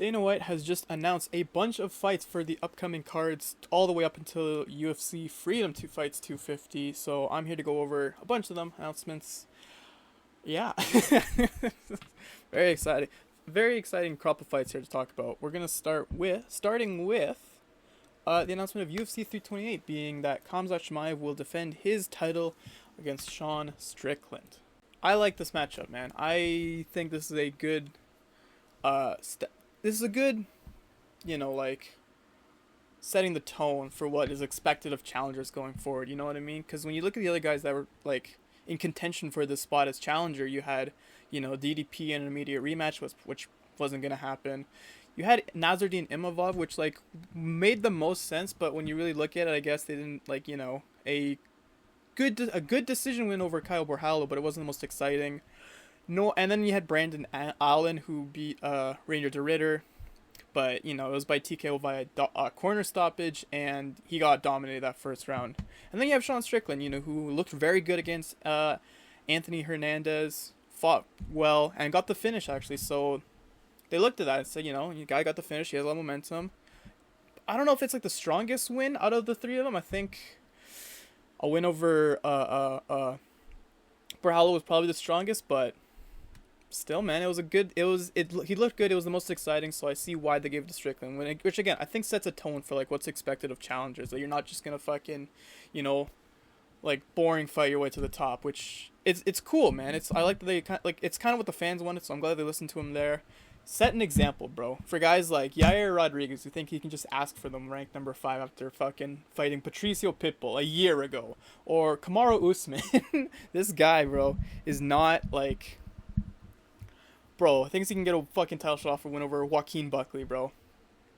Dana White has just announced a bunch of fights for the upcoming cards, all the way up until UFC Freedom 2 Fights 250. So I'm here to go over a bunch of them, announcements. Yeah. Very exciting. Very exciting crop of fights here to talk about. We're going to starting with the announcement of UFC 328 being that Khamzat Chimaev will defend his title against Sean Strickland. I like this matchup, man. I think this is a good this is a good, setting the tone for what is expected of challengers going forward. You know what I mean? Because when you look at the other guys that were in contention for this spot as challenger, you had DDP in an immediate rematch, which wasn't gonna happen. You had Nasruddin Imavov, which made the most sense, but when you really look at it, I guess they didn't a good decision win over Kyle Borhallo, but it wasn't the most exciting. No, and then you had Brandon Allen, who beat Ranger DeRitter, but it was by TKO via corner stoppage, and he got dominated that first round. And then you have Sean Strickland, who looked very good against Anthony Hernandez, fought well, and got the finish actually. So they looked at that and said, the guy got the finish, he has a lot of momentum. I don't know if it's the strongest win out of the three of them. I think a win over Borhallo was probably the strongest, but still, man, he looked good. It was the most exciting, so I see why they gave it to Strickland. Which again, I think sets a tone for what's expected of challengers. That you're not just gonna fucking, boring fight your way to the top. Which it's cool, man. I like that they it's kind of what the fans wanted, so I'm glad they listened to him there. Set an example, bro, for guys like Yair Rodriguez who think he can just ask for them ranked number 5 after fucking fighting Patricio Pitbull a year ago, or Kamaru Usman. This guy, bro, is not Bro, thinks he can get a fucking title shot off a win over Joaquin Buckley, bro.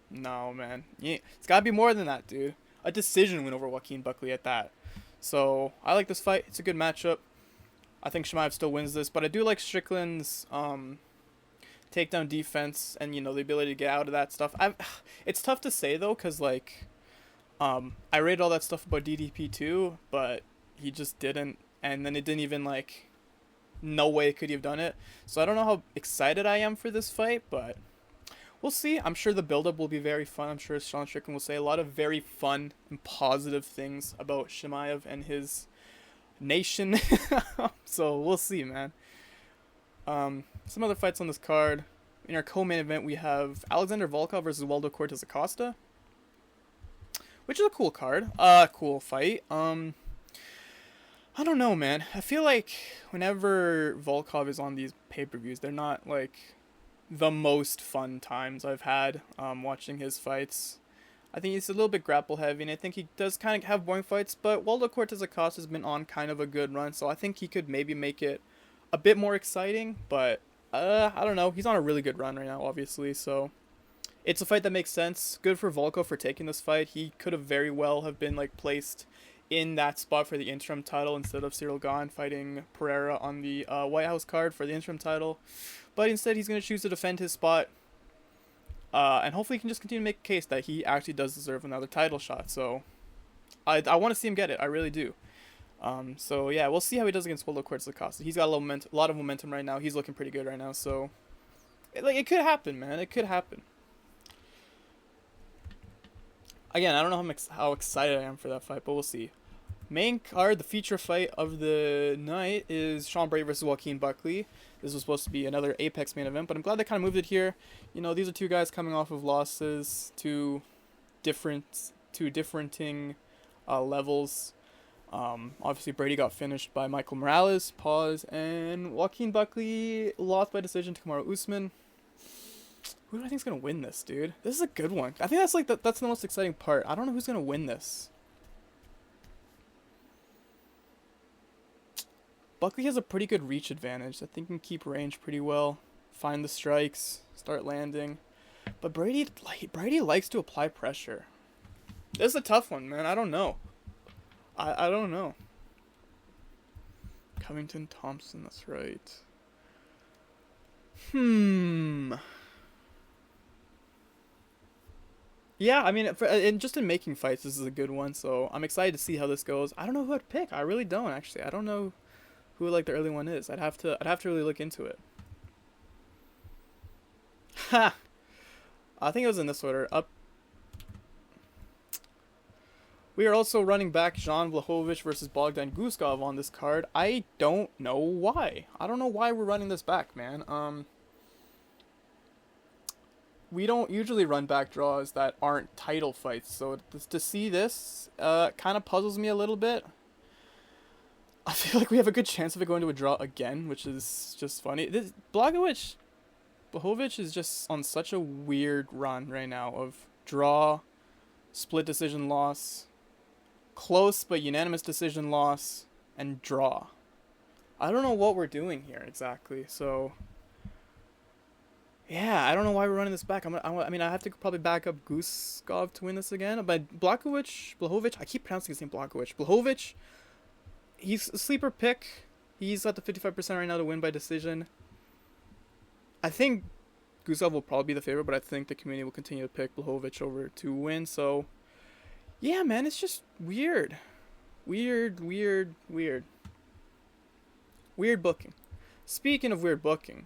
No, man. It's gotta be more than that, dude. A decision win over Joaquin Buckley at that. So, I like this fight. It's a good matchup. I think Chimaev still wins this, but I do like Strickland's takedown defense and, the ability to get out of that stuff. It's tough to say, though, because, I read all that stuff about DDP too, but he just didn't, and then it didn't even, no way could he have done it. So I don't know how excited I am for this fight, but we'll see. I'm sure the build-up will be very fun. I'm sure Sean Strickland will say a lot of very fun and positive things about Chimaev and his nation. So we'll see, man. Some other fights on this card. In our co-main event, we have Alexander Volkov versus Waldo Cortes-Acosta, which is a cool card. Cool fight. I don't know, man. I feel like whenever Volkov is on these pay-per-views, they're not, the most fun times I've had watching his fights. I think he's a little bit grapple-heavy, and I think he does kind of have boring fights, but Waldo Cortes-Acosta has been on kind of a good run, so I think he could maybe make it a bit more exciting, but I don't know. He's on a really good run right now, obviously, so it's a fight that makes sense. Good for Volkov for taking this fight. He could have very well have been, placed in that spot for the interim title instead of Cyril Gane fighting Pereira on the White House card for the interim title. But instead, he's going to choose to defend his spot. And hopefully he can just continue to make a case that he actually does deserve another title shot. So I want to see him get it. I really do. So yeah, we'll see how he does against Waldo Cortes-Acosta. He's got a lot of momentum right now. He's looking pretty good right now. So it could happen, man. It could happen. Again, I don't know how excited I am for that fight, but we'll see. Main card, the feature fight of the night is Sean Brady versus Joaquin Buckley. This was supposed to be another Apex main event, but I'm glad they kind of moved it here. These are two guys coming off of losses to differing levels. Obviously, Brady got finished by Michael Morales, and Joaquin Buckley lost by decision to Kamaru Usman. Who do I think is going to win this, dude? This is a good one. I think that's the most exciting part. I don't know who's going to win this. Buckley has a pretty good reach advantage. I think he can keep range pretty well, find the strikes, start landing. But Brady likes to apply pressure. This is a tough one, man. I don't know. I don't know. Covington Thompson, that's right. Yeah, I mean, just in making fights, this is a good one, so I'm excited to see how this goes. I don't know who I'd pick. I really don't, actually. I don't know who the early one is. I'd have to really look into it. Ha! I think it was in this order. Up. We are also running back Jan Blachowicz versus Bogdan Guskov on this card. I don't know why. I don't know why we're running this back, man. We don't usually run back draws that aren't title fights, so to see this kind of puzzles me a little bit. I feel like we have a good chance of it going to a draw again, which is just funny. Blachowicz is just on such a weird run right now of draw, split decision loss, close but unanimous decision loss, and draw. I don't know what we're doing here exactly, so yeah, I don't know why we're running this back. I mean, I have to probably back up Guskov to win this again, but Blachowicz, I keep pronouncing his name Blachowicz, he's a sleeper pick. He's at the 55% right now to win by decision. I think Guskov will probably be the favorite, but I think the community will continue to pick Blachowicz over to win, so yeah, man, it's just weird. Weird booking. Speaking of weird booking,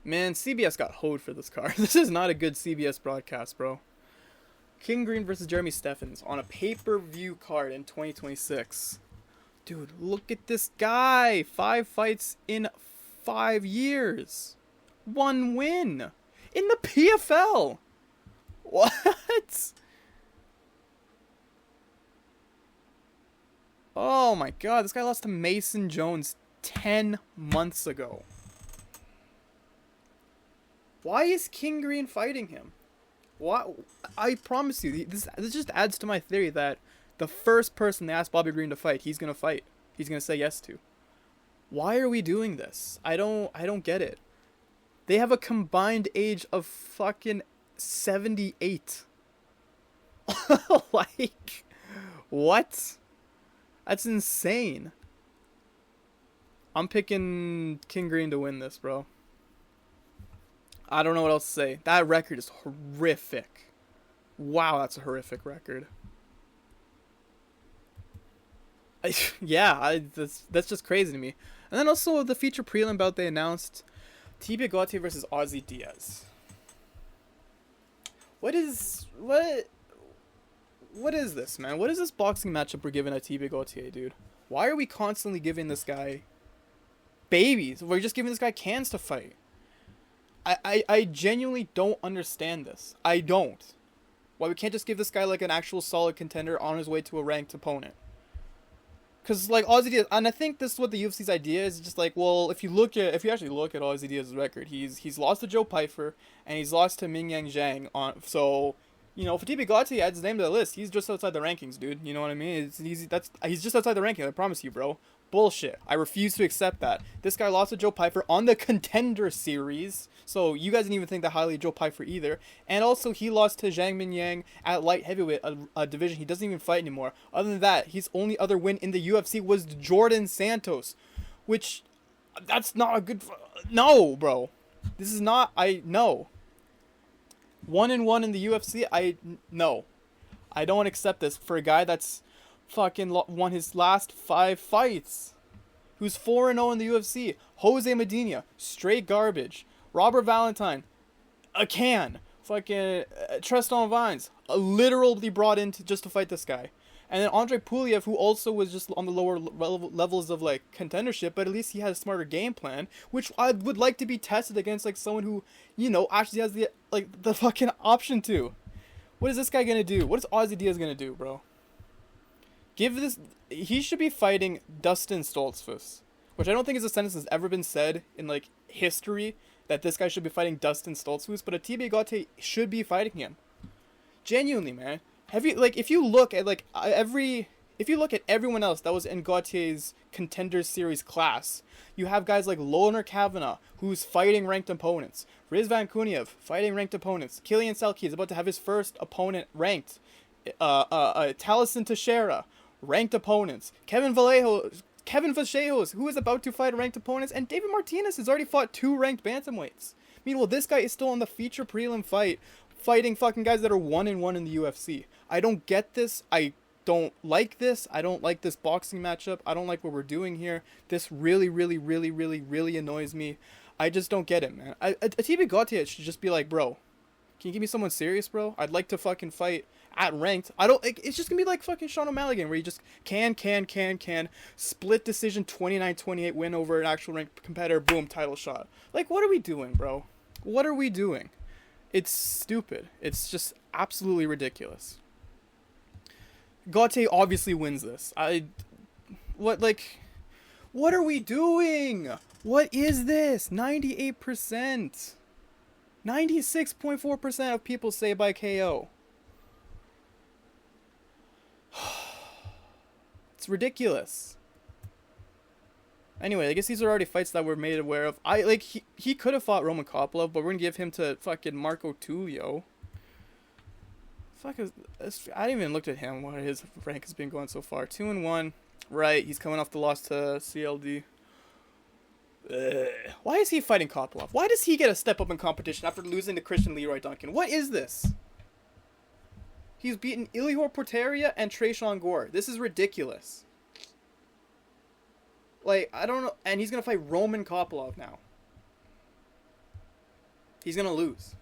man, CBS got hoed for this card. This is not a good CBS broadcast, bro. King Green versus Jeremy Stephens on a pay-per-view card in 2026. Dude, look at this guy. 5 fights in 5 years. 1 win. In the PFL. What? Oh my god, this guy lost to Mason Jones 10 months ago. Why is King Green fighting him? Why? I promise you, this just adds to my theory that the first person they ask Bobby Green to fight, he's gonna fight. He's gonna say yes to. Why are we doing this? I don't get it. They have a combined age of fucking 78. Like, what? That's insane. I'm picking King Green to win this, bro. I don't know what else to say. That record is horrific. Wow, that's a horrific record. That's just crazy to me. And then also the feature prelim bout they announced, Gautier versus Ozzy Diaz. What is this, man? What is this boxing matchup we're giving at Gautier, dude? Why are we constantly giving this guy babies? We're just giving this guy cans to fight. I genuinely don't understand this. I don't. Why we can't just give this guy like an actual solid contender on his way to a ranked opponent? Because like Ozzy Diaz, and I think this is what the UFC's idea is, just like, well, if you actually look at Ozzy Diaz's record, he's lost to Joe Pyfer and he's lost to Mingyang Zhang on, so you know, if Gautier adds his name to the list, he's just outside the rankings, dude. You know what I mean? He's just outside the rankings, I promise you, bro. Bullshit. I refuse to accept that. This guy lost to Joe Pyfer on the Contender Series, so you guys didn't even think that highly of Joe Pyfer either. And also, he lost to Zhang Mingyang at light heavyweight, a division he doesn't even fight anymore. Other than that, his only other win in the UFC was Jordan Santos, which, that's not a good... No, bro. This is not... No. 1-1 in the UFC, no. I don't accept this for a guy that's fucking won his last 5 fights, who's 4-0 in the UFC. Jose Medina, straight garbage. Robert Valentine, a can. Fucking Tristan Vines, literally brought in just to fight this guy. And then Andre Puliev, who also was just on the lower levels of like contendership, but at least he had a smarter game plan, which I would like to be tested against like someone who, you know, actually has the fucking option to. What is this guy gonna do? What is Ozzy Diaz gonna do, bro? He should be fighting Dustin Stoltzfus, which I don't think is a sentence that's ever been said in like history, that this guy should be fighting Dustin Stoltzfus, but Gautier should be fighting him. Genuinely, man. If you look at everyone else that was in Gautier's Contender Series class, you have guys like Loner Kavanagh, who's fighting ranked opponents. Rizvan Kuniev, fighting ranked opponents. Killian Salkilld is about to have his first opponent ranked. Taliesin Teixeira, ranked opponents. Kevin Vallejos, who is about to fight ranked opponents. And David Martinez has already fought 2 ranked bantamweights. Meanwhile, this guy is still on the feature prelim fighting fucking guys that are 1-1 in the UFC. I don't get this. I don't like this. I don't like this boxing matchup. I don't like what we're doing here. This really, really, really, really, really annoys me. I just don't get it, man. A TB Gautier should just be like, bro, can you give me someone serious, bro? I'd like to fucking fight at ranked. I don't, like, it's just gonna be like fucking Sean O'Malley again, where you just can, split decision 29-28 win over an actual ranked competitor, boom, title shot. Like, what are we doing, bro? What are we doing? It's stupid. It's just absolutely ridiculous. Gautier obviously wins this. What are we doing? What is this? 98%. 96.4% of people say by KO. It's ridiculous. Anyway, I guess these are already fights that we're made aware of. He could have fought Roman Kopylov, but we're gonna give him to fucking Marco Tullio. Fuck is this? I didn't even look at him. What his rank has been going so far. 2-1. Right, he's coming off the loss to CLD. Why is he fighting Kopylov? Why does he get a step up in competition after losing to Christian Leroy Duncan? What is this? He's beaten Ilihor Porteria and Trayshawn Gore. This is ridiculous. Like, I don't know. And he's going to fight Roman Kopylov now. He's going to lose.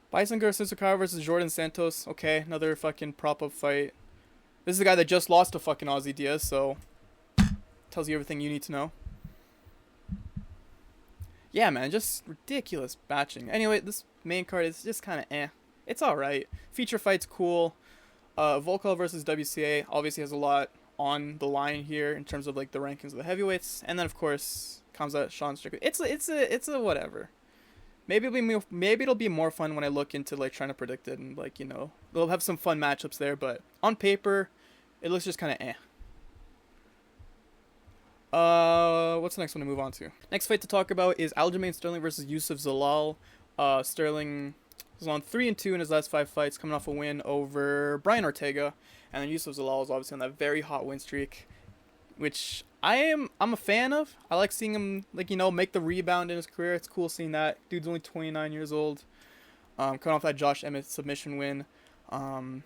Bison Garcia versus Jordan Santos. Okay, another fucking prop-up fight. This is the guy that just lost to fucking Ozzy Diaz, so tells you everything you need to know. Yeah, man, just ridiculous batching. Anyway, this main card is just kind of eh. It's alright. Feature fight's cool. Volkov versus WCA obviously has a lot on the line here in terms of like the rankings of the heavyweights, and then of course comes out Sean Strickland. It's a whatever. Maybe it'll be more fun when I look into like trying to predict it, and like, you know, they'll have some fun matchups there, but on paper it looks just kind of eh. What's the next one to move on to? Next fight to talk about is Aljamain Sterling versus Yusuf Zalal. Sterling is on 3-2 in his last 5 fights, coming off a win over Brian Ortega, and then Yusuf Zalal is obviously on that very hot win streak, which I'm a fan of. I like seeing him, like, you know, make the rebound in his career. It's cool seeing that. Dude's only 29 years old. Coming off that Josh Emmett submission win. In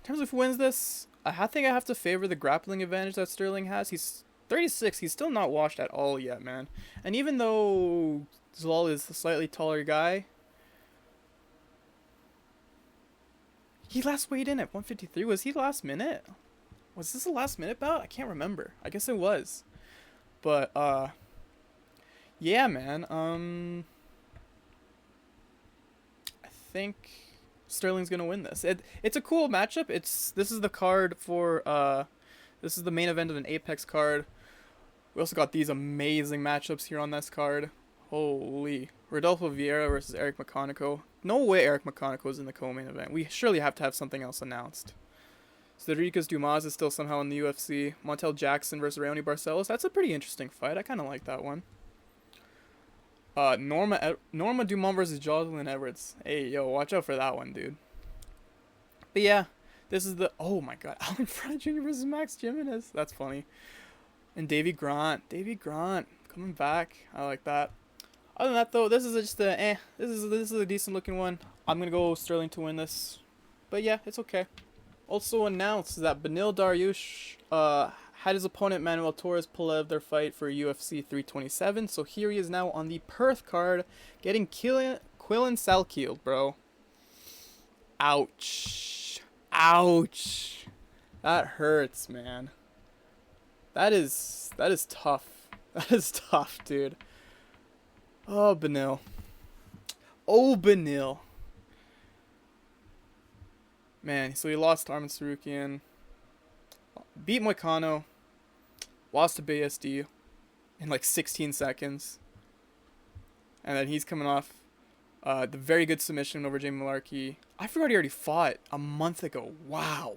terms of who wins this, I think I have to favor the grappling advantage that Sterling has. He's 36. He's still not washed at all yet, man. And even though Zalal is a slightly taller guy, he last weighed in at 153. Was he last minute? Was this a last minute bout? I can't remember. I guess it was. But, yeah, man. I think Sterling's gonna win this. It's a cool matchup. This is the card for, this is the main event of an Apex card. We also got these amazing matchups here on this card. Holy. Rodolfo Vieira versus Eric McConaughey. No way Eric McConaughey is in the co-main event. We surely have to have something else announced. Cedricus Dumas is still somehow in the UFC. Montel Jackson versus Raoni Barcelos. That's a pretty interesting fight. I kind of like that one. Norma Dumont versus Jocelyn Edwards. Hey, yo, watch out for that one, dude. But yeah, this is the... Oh my god. Alan Fry Jr. versus Max Jimenez. That's funny. And Davy Grant. Davy Grant coming back. I like that. Other than that, though, this is just a eh. This is a decent looking one. I'm going to go Sterling to win this. But yeah, it's okay. Also announced that Benil Dariush had his opponent Manuel Torres pull out of their fight for UFC 327. So here he is now on the Perth card, getting Quillen Salkilld, bro. Ouch. Ouch. That hurts, man. That is tough. That is tough, dude. Oh, Benil. Oh, Benil. Man, so he lost to Arman Sarukian, beat Moicano, lost to BSD in like 16 seconds, and then he's coming off the very good submission over Jamie Malarkey. I forgot he already fought a month ago. Wow.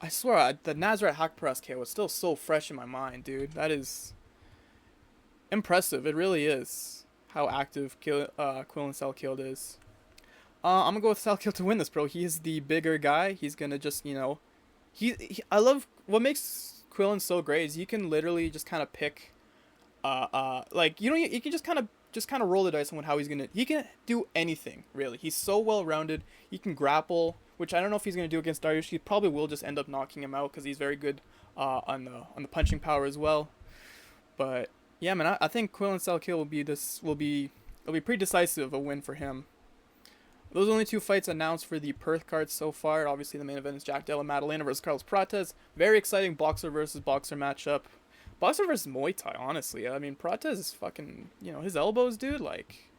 I swear, the Nazareth hack press KO was still so fresh in my mind, dude. That is impressive. It really is how active Quillen Salkilld is. I'm gonna go with Salkilld to win this, bro. He is the bigger guy. He's gonna just, you know, I love what makes Quillen so great is you can literally just kind of pick, like, you know, you can just kind of roll the dice on how he can do anything really. He's so well rounded. He can grapple, which I don't know if he's gonna do against Dariush. He probably will just end up knocking him out because he's very good on the punching power as well. But yeah, man, I think Quill and Salkilld will be pretty decisive of a win for him. Those are only two fights announced for the Perth cards so far. Obviously, the main event is Jack Della Maddalena versus Carlos Prates. Very exciting boxer versus boxer matchup. Boxer versus Muay Thai, honestly. I mean, Prates is fucking, his elbows, dude, like,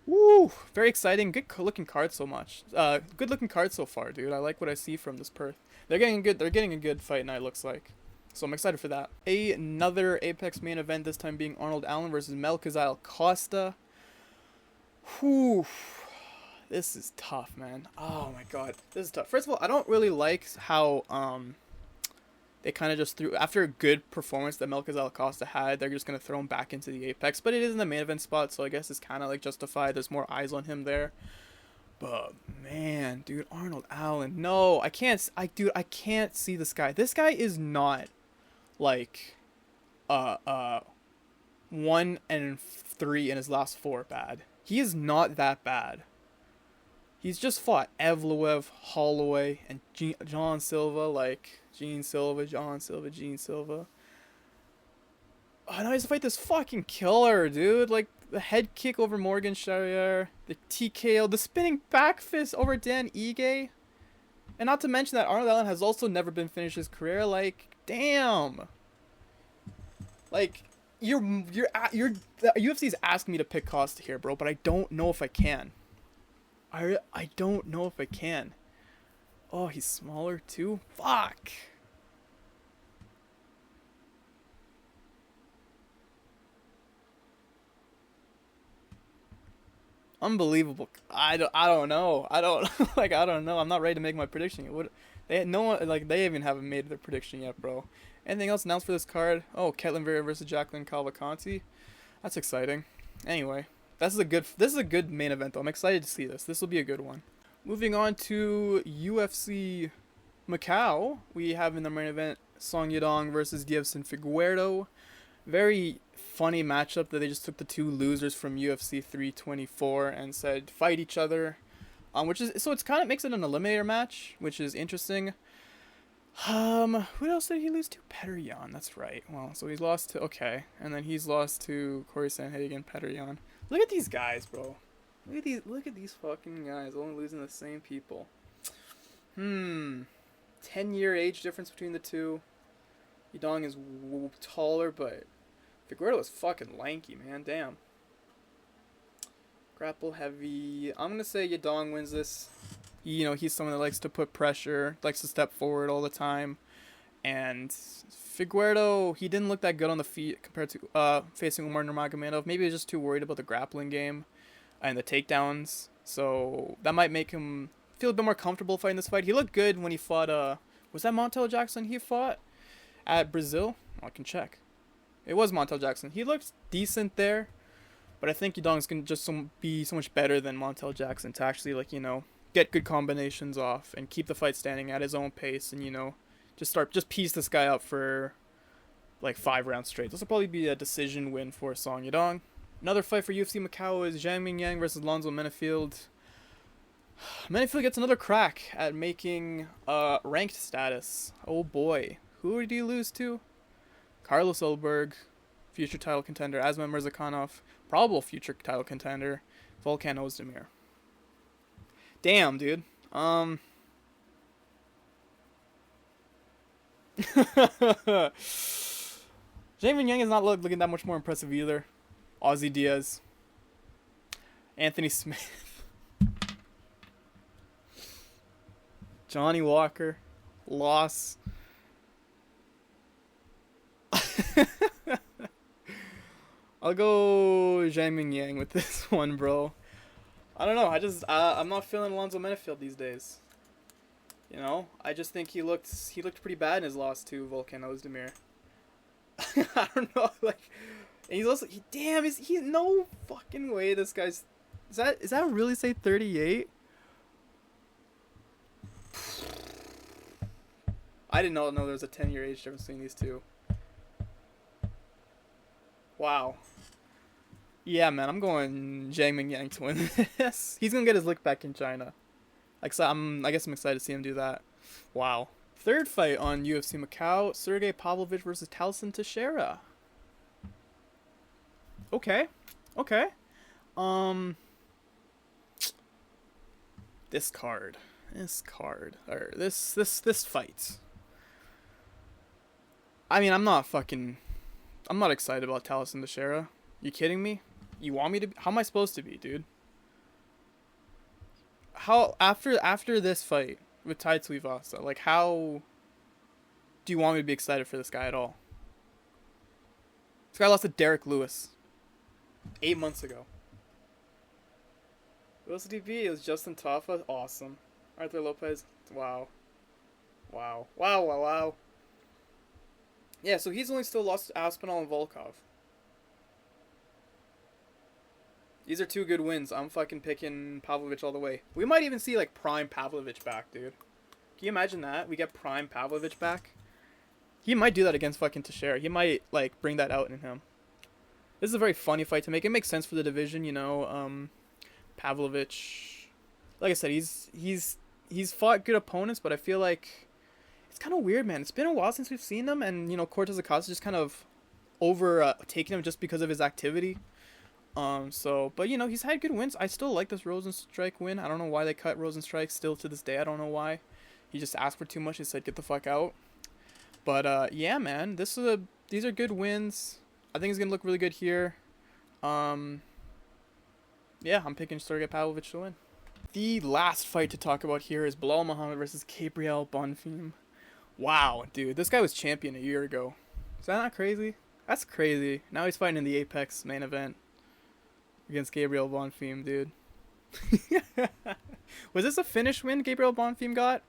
woo! Very exciting. Good looking card so much. Good looking card so far, dude. I like what I see from this Perth. They're getting a good fight night, looks like. So I'm excited for that. Another Apex main event, this time being Arnold Allen versus Melchizedek Costa. Whew. This is tough, man. Oh my god. This is tough. First of all, I don't really like how they kind of just threw, after a good performance that Melchizedek Costa had, they're just going to throw him back into the Apex. But it is in the main event spot, so I guess it's kind of like justified. There's more eyes on him there. But man, dude, Arnold Allen. No, I can't see this guy. This guy is not like 1-3 in his last 4 bad. He is not that bad. He's just fought Evloev, Holloway, and John Silva, like Gene Silva. Oh no, he's to fight this fucking killer, dude. Like the head kick over Morgan Charrier, the TKO, the spinning back fist over Dan Ige. And not to mention that Arnold Allen has also never been finished his career. Like, damn. Like, UFC's asking me to pick Costa here, bro, but I don't know if I can. I don't know if I can. Oh, he's smaller too? Fuck. Unbelievable. I don't know. I don't know. I'm not ready to make my prediction. They even haven't made their prediction yet, bro. Anything else announced for this card? Oh, Ketlin Vera versus Jacqueline Cavalcanti. That's exciting. Anyway, this is a good main event though. I'm excited to see this. This will be a good one. Moving on to UFC Macau, we have in the main event Song Yadong versus Diaz and Figueiredo. Very funny matchup that they just took the two losers from UFC 324 and said fight each other, it's kind of makes it an eliminator match, which is interesting. Who else did he lose to? Petr Yan, that's right. Well, so he's lost to, okay, and then he's lost to Corey Sandhagen, Petr Yan. Look at these guys, bro. Look at these fucking guys, only losing the same people. 10-year age difference between the two. Yadong is taller, but Figueiredo is fucking lanky, man. Damn. Grapple heavy. I'm gonna say Yadong wins this. He's someone that likes to put pressure, likes to step forward all the time. And Figueiredo, he didn't look that good on the feet compared to facing Umar Nurmagomedov. Maybe he's just too worried about the grappling game and the takedowns. So that might make him feel a bit more comfortable fighting this fight. He looked good when he fought, was that Montel Jackson he fought at Brazil? I can check. It was Montel Jackson. He looked decent there. But I think Yadong's going to just be so much better than Montel Jackson to actually, get good combinations off and keep the fight standing at his own pace and, just piece this guy up for, 5 rounds straight. This will probably be a decision win for Song Yadong. Another fight for UFC Macau is Zhang Mingyang versus Lonzo Menifield. Menifield gets another crack at making ranked status. Oh boy. Who did he lose to? Carlos Ulberg, future title contender. Asman Mirzakhanov, probable future title contender. Volkan Ozdemir. Damn, dude. Zhang Mingyang is not looking that much more impressive either. Ozzy Diaz. Anthony Smith. Johnny Walker. Loss. I'll go Zhang Mingyang with this one, bro. I don't know. I'm not feeling Alonzo Menifield these days. I just think he looked pretty bad in his loss to Volkan Ozdemir. I don't know, and he's also he's no fucking way this guy's is that really say 38? I did not know there was a 10-year age difference between these two. Wow. Yeah, man, I'm going Zhang Mingyang to win this. He's gonna get his lick back in China. I guess I'm excited to see him do that. Wow. Third fight on UFC Macau, Sergey Pavlovich versus Taliesin Teixeira. Okay. Okay. Um this fight. I mean, I'm not excited about Taliesin Teixeira. You kidding me? You want me to be? How am I supposed to be, dude? How after this fight with Tai Tuivasa, like how do you want me to be excited for this guy at all? This guy lost to Derek Lewis 8 months ago. Who else did he beat? It was Justin Tafa. Awesome. Arthur Lopez. Wow. Wow. Wow. Wow. Wow. Yeah, so he's only still lost to Aspinall and Volkov. These are 2 good wins. I'm fucking picking Pavlovich all the way. We might even see, like, prime Pavlovich back, dude. Can you imagine that? We get prime Pavlovich back? He might do that against fucking Teixeira. He might, like, bring that out in him. This is a very funny fight to make. It makes sense for the division, you know. Pavlovich, like I said, he's fought good opponents, but I feel like it's kind of weird, man. It's been a while since we've seen him, and, you know, Cortes-Acosta just kind of taking him just because of his activity. But, you know, he's had good wins. I still like this Rosenstrike win. I don't know why they cut Rosenstrike still to this day. I don't know why. He just asked for too much. He said, get the fuck out. But, yeah, man, these are good wins. I think he's going to look really good here. Yeah, I'm picking Sergey Pavlovich to win. The last fight to talk about here is Belal Muhammad versus Gabriel Bonfim. Wow, dude, this guy was champion a year ago. Is that not crazy? That's crazy. Now he's fighting in the Apex main event against Gabriel Bonfim, dude. Was this a finish win Gabriel Bonfim got?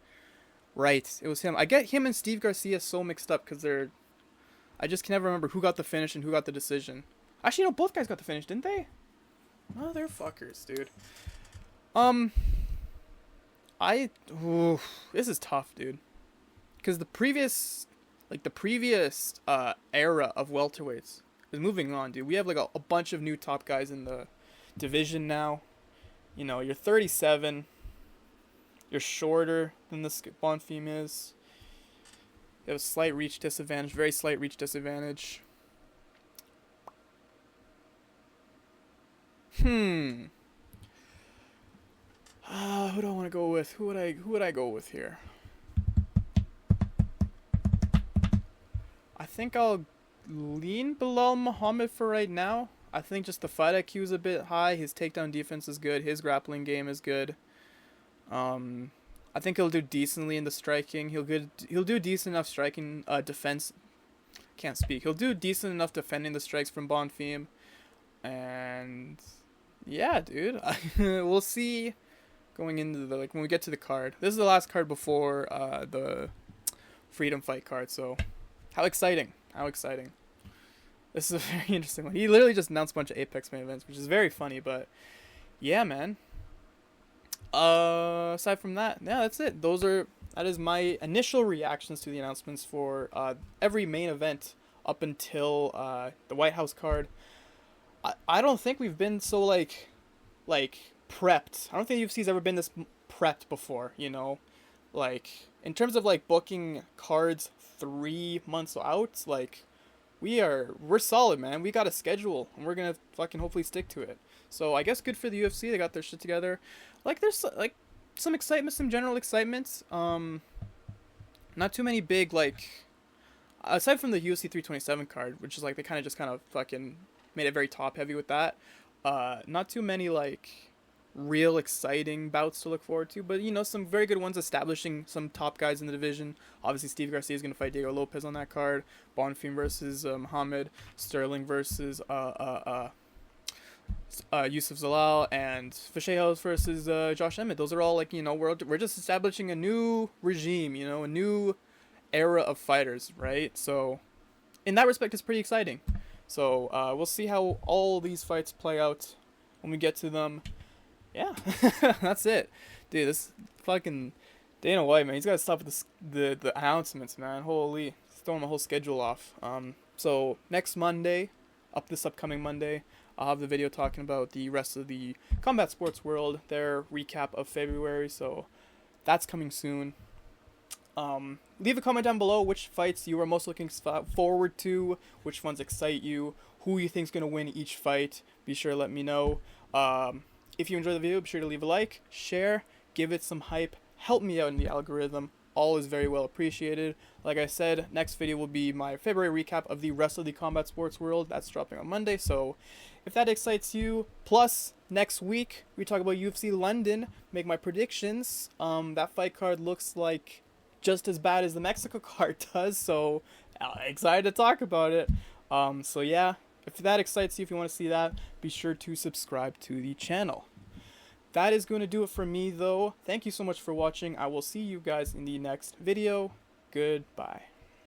Right, it was him. I get him and Steve Garcia so mixed up because I just can never remember who got the finish and who got the decision. Actually, no, both guys got the finish, didn't they? Oh, they're fuckers, dude. This is tough, dude. Because the previous era of welterweights is moving on, dude. We have like a bunch of new top guys in the division now. You know, you're 37. You're shorter than this Bonfim is. You have a slight reach disadvantage, very slight reach disadvantage. Who do I want to go with? Who would I go with here? I think I'll lean Belal Muhammad for right now. I think just the fight IQ is a bit high. His takedown defense is good. His grappling game is good. I think he'll do decently in the striking. He'll do decent enough striking defense. Can't speak. He'll do decent enough defending the strikes from Bonfim. And yeah, dude. We'll see going into when we get to the card. This is the last card before the Freedom Fight card, so how exciting. This is a very interesting one. He literally just announced a bunch of Apex main events, which is very funny, but yeah, man. Aside from that, yeah, that's it. That is my initial reactions to the announcements for every main event up until the White House card. I don't think we've been so like prepped. I don't think UFC's ever been this prepped before, you know? Like, in terms of like booking cards 3 months out, like we're solid, man. We got a schedule and we're gonna fucking hopefully stick to it. So I guess good for the UFC. They got their shit together. Like, there's like some excitement, some general excitement. Not too many big, like, aside from the UFC 327 card, which is like they kind of fucking made it very top heavy with that. Not too many like real exciting bouts to look forward to, but you know, some very good ones establishing some top guys in the division. Obviously, Steve Garcia is going to fight Diego Lopez on that card. Bonfim versus Muhammad. Sterling versus Yusuf Zalal, and Figueiredo versus Josh Emmett. Those are all like, you know, we're just establishing a new regime, you know, a new era of fighters, right? So in that respect, it's pretty exciting. So we'll see how all these fights play out when we get to them. Yeah, that's it, dude. This fucking Dana White, man, he's got to stop with the announcements, man. Holy, he's throwing my whole schedule off. So next Monday, this upcoming Monday, I'll have the video talking about the rest of the combat sports world, their recap of February. So that's coming soon. Leave a comment down below which fights you are most looking forward to, which ones excite you, who you think is going to win each fight. Be sure to let me know. If you enjoyed the video, be sure to leave a like, share, give it some hype, help me out in the algorithm. All is very well appreciated. Like I said, next video will be my February recap of the rest of the combat sports world. That's dropping on Monday, so if that excites you, plus next week we talk about UFC London, make my predictions. That fight card looks like just as bad as the Mexico card does, so excited to talk about it. So yeah, if that excites you, if you want to see that, be sure to subscribe to the channel. That is going to do it for me though. Thank you so much for watching. I will see you guys in the next video. Goodbye.